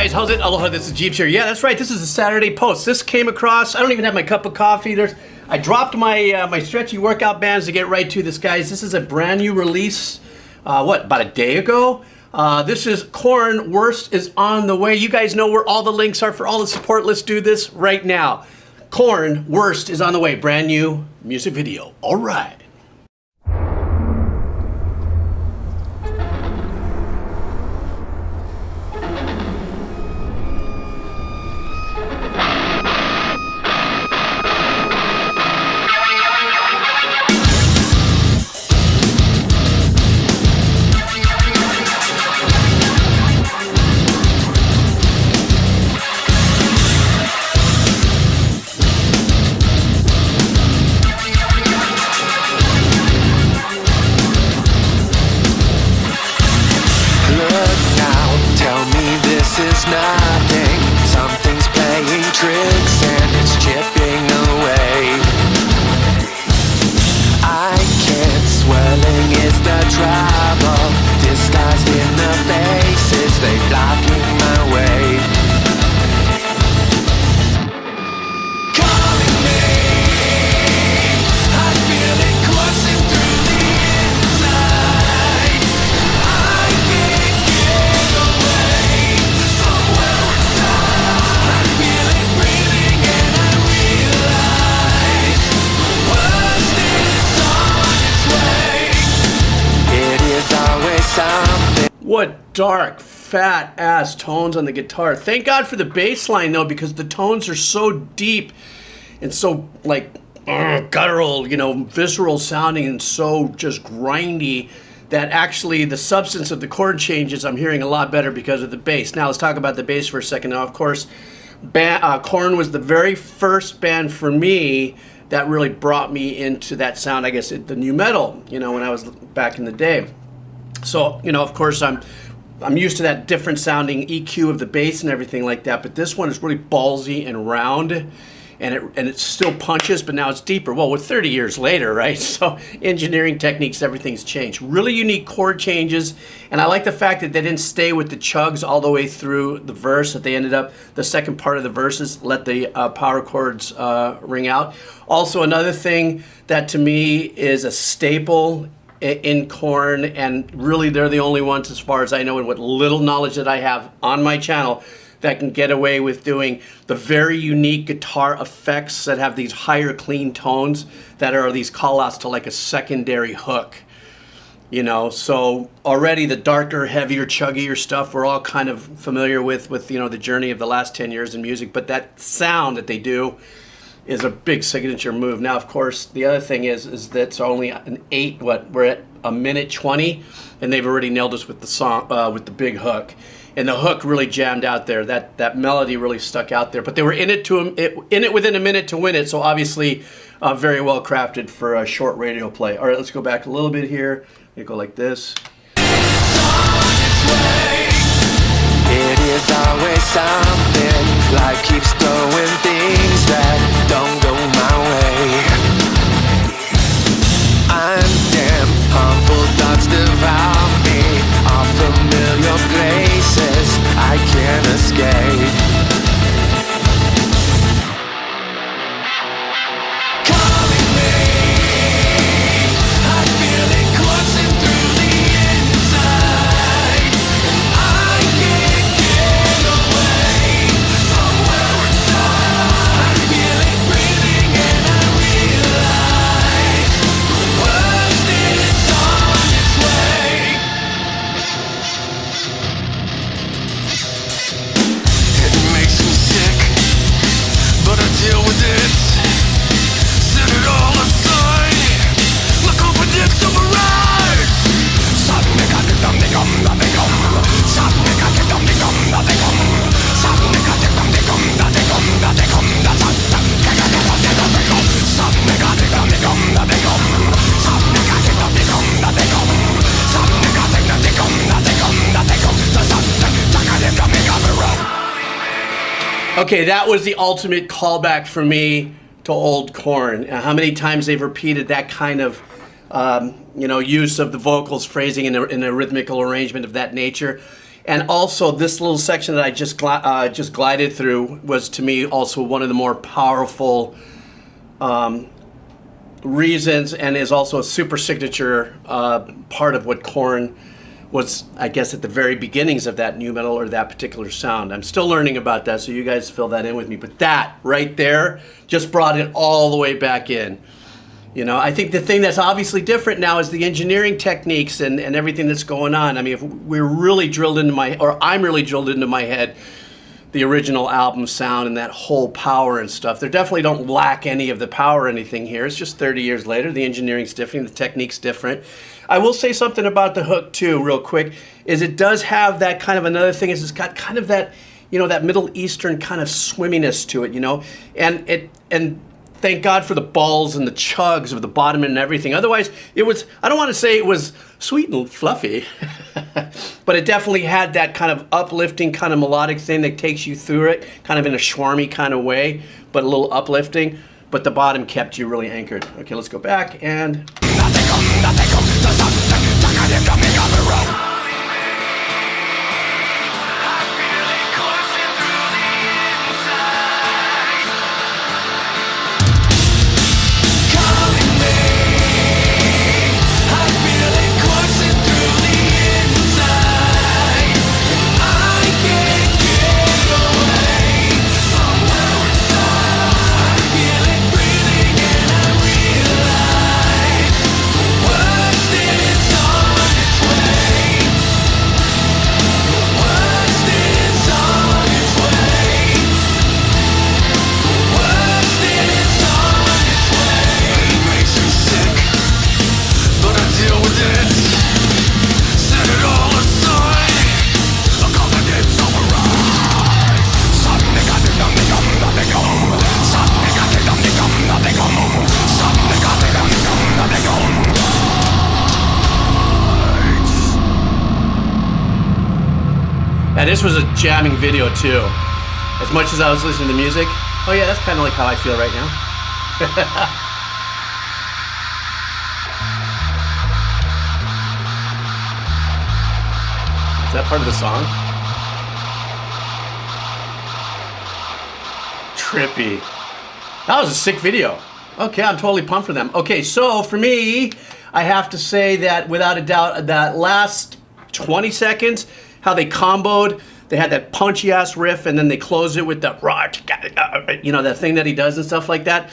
guys, how's it? Aloha, this is Jeeps here. Yeah, that's right, this is a Saturday post. This came across, I don't even have my cup of coffee. I dropped my my stretchy workout bands to get right to this, guys. This is a brand new release, about a day ago? This is Korn, Worst is on the way. You guys know where all the links are for all the support. Let's do this right now. Korn, Worst is on the way. Brand new music video. All right. Is nothing, something's playing tricks and it's chipping away. I can't, swelling is the trouble, disguised in the faces, they blocking my way. Calling me, I feel it coursing through the inside. I can't get away. What dark, fat ass tones on the guitar. Thank God for the bass line though, because the tones are so deep and so like guttural, you know, visceral sounding and so just grindy that actually the substance of the chord changes I'm hearing a lot better because of the bass. Now let's talk about the bass for a second. Now, of course, Korn was the very first band for me that really brought me into that sound, I guess, the new metal, you know, when I was back in the day. So, you know, of course, I'm used to that different sounding EQ of the bass and everything like that, but this one is really ballsy and round, and it still punches, but now it's deeper. Well, we're 30 years later, right? So engineering techniques, everything's changed. Really unique chord changes, and I like the fact that they didn't stay with the chugs all the way through the verse, that they ended up, the second part of the verses, let the power chords ring out. Also, another thing that to me is a staple in Korn, and really they're the only ones, as far as I know and what little knowledge that I have on my channel, that can get away with doing the very unique guitar effects that have these higher clean tones that are these call-outs to like a secondary hook. You know, so already the darker, heavier, chuggier stuff we're all kind of familiar with you know, the journey of the last 10 years in music, but that sound that they do is a big signature move. Now, of course, the other thing is that it's only an 8, we're at a minute 20, and they've already nailed us with the song, with the big hook. And the hook really jammed out there. That melody really stuck out there. But they were in it within a minute to win it, so obviously very well crafted for a short radio play. All right, let's go back a little bit here. We go like this. It is always something, life keeps throwing things that don't go my way. I'm damn, harmful thoughts devour me, all familiar places I can't escape. Calling me, I feel it coursing through the inside, and I can't get away from where it's at. I feel it breathing and I realize the worst is on its way. It makes me sick, but I deal with it. Set it all aside. Look who predicts the mirage. Something got to come, they come, they come. Something got to come, they come, they come. Something got to come, they come, they come, they come. Something got to come, they come, they come. Something got to come, they come, they come. Something got to come, they come, they come. Something got to come, they come, they come, they come. Something got to come, they come. Okay, that was the ultimate callback for me to old Korn. How many times they've repeated that kind of you know, use of the vocals, phrasing, and a rhythmical arrangement of that nature. And also, this little section that I just glided through was, to me, also one of the more powerful reasons, and is also a super signature part of what Korn was, I guess, at the very beginnings of that new metal or that particular sound. I'm still learning about that, so you guys fill that in with me. But that right there just brought it all the way back in. You know, I think the thing that's obviously different now is the engineering techniques and everything that's going on. I mean, if we're really drilled into I'm really drilled into my head, the original album sound and that whole power and stuff. They definitely don't lack any of the power or anything here. It's just 30 years later. The engineering's different, the technique's different. I will say something about the hook too, real quick, is it does have that kind of, another thing is it's got kind of that, you know, that Middle Eastern kind of swimminess to it, you know, and thank God for the balls and the chugs of the bottom and everything. Otherwise, it was, I don't want to say it was sweet and fluffy, but it definitely had that kind of uplifting kind of melodic thing that takes you through it, kind of in a schwarmy kind of way, but a little uplifting. But the bottom kept you really anchored. Okay, let's go back and... And this was a jamming video too. As much as I was listening to music, oh yeah, that's kind of like how I feel right now. Is that part of the song? Trippy. That was a sick video. Okay, I'm totally pumped for them. Okay, so for me, I have to say that without a doubt, that last 20 seconds, how they comboed, they had that punchy ass riff, and then they closed it with the, you know, that thing that he does and stuff like that.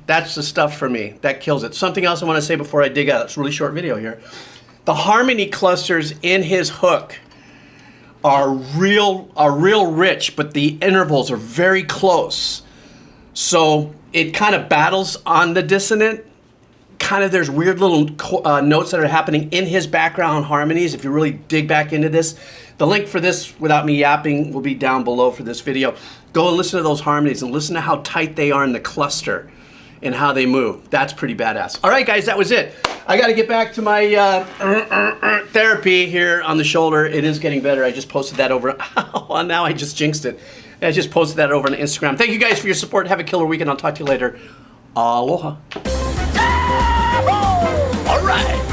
That's the stuff for me. That kills it. Something else I want to say before I dig out. It's a really short video here. The harmony clusters in his hook are real rich, but the intervals are very close. So it kind of battles on the dissonant. Kind of, there's weird little notes that are happening in his background harmonies. If you really dig back into this, the link for this, without me yapping, will be down below for this video. Go and listen to those harmonies and listen to how tight they are in the cluster and how they move. That's pretty badass. All right, guys, that was it. I got to get back to my therapy here on the shoulder. It is getting better. I just posted that over. Oh, now I just jinxed it. I just posted that over on Instagram. Thank you guys for your support. Have a killer weekend. I'll talk to you later. Aloha. All right.